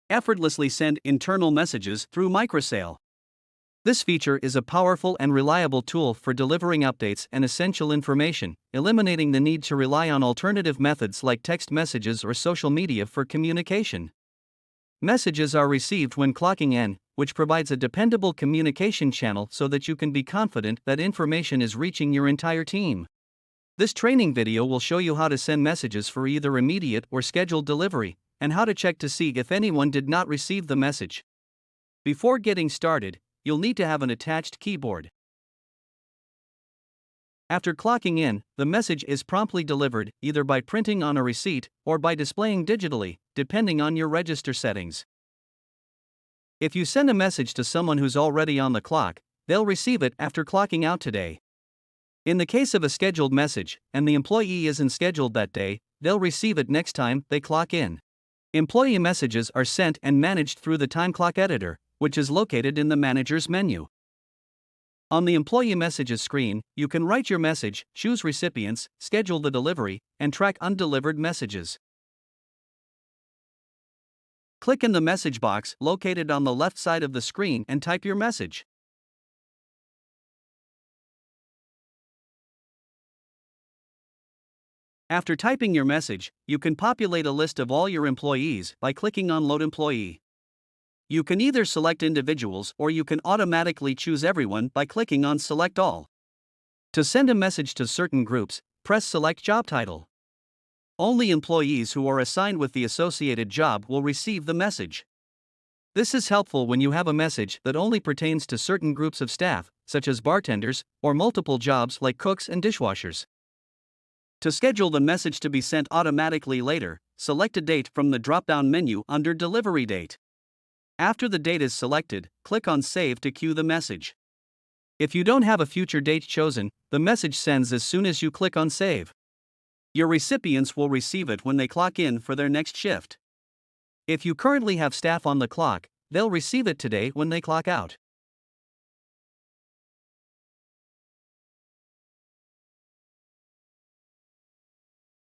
Effortlessly send internal messages through Microsail. This feature is a powerful and reliable tool for delivering updates and essential information, eliminating the need to rely on alternative methods like text messages or social media for communication. Messages are received when clocking in, which provides a dependable communication channel so that you can be confident that information is reaching your entire team. This training video will show you how to send messages for either immediate or scheduled delivery, and how to check to see if anyone did not receive the message. Before getting started, you'll need to have an attached keyboard. After clocking in, the message is promptly delivered either by printing on a receipt or by displaying digitally, depending on your register settings. If you send a message to someone who's already on the clock, they'll receive it after clocking out today. In the case of a scheduled message, and the employee isn't scheduled that day, they'll receive it next time they clock in. Employee messages are sent and managed through the time clock editor, which is located in the Manager's menu. On the Employee Messages screen, you can write your message, choose recipients, schedule the delivery, and track undelivered messages. Click in the message box located on the left side of the screen and type your message. After typing your message, you can populate a list of all your employees by clicking on Load Employee. You can either select individuals or you can automatically choose everyone by clicking on Select All. To send a message to certain groups, press Select Job Title. Only employees who are assigned with the associated job will receive the message. This is helpful when you have a message that only pertains to certain groups of staff, such as bartenders, or multiple jobs like cooks and dishwashers. To schedule the message to be sent automatically later, select a date from the drop-down menu under Delivery Date. After the date is selected, click on Save to queue the message. If you don't have a future date chosen, the message sends as soon as you click on Save. Your recipients will receive it when they clock in for their next shift. If you currently have staff on the clock, they'll receive it today when they clock out.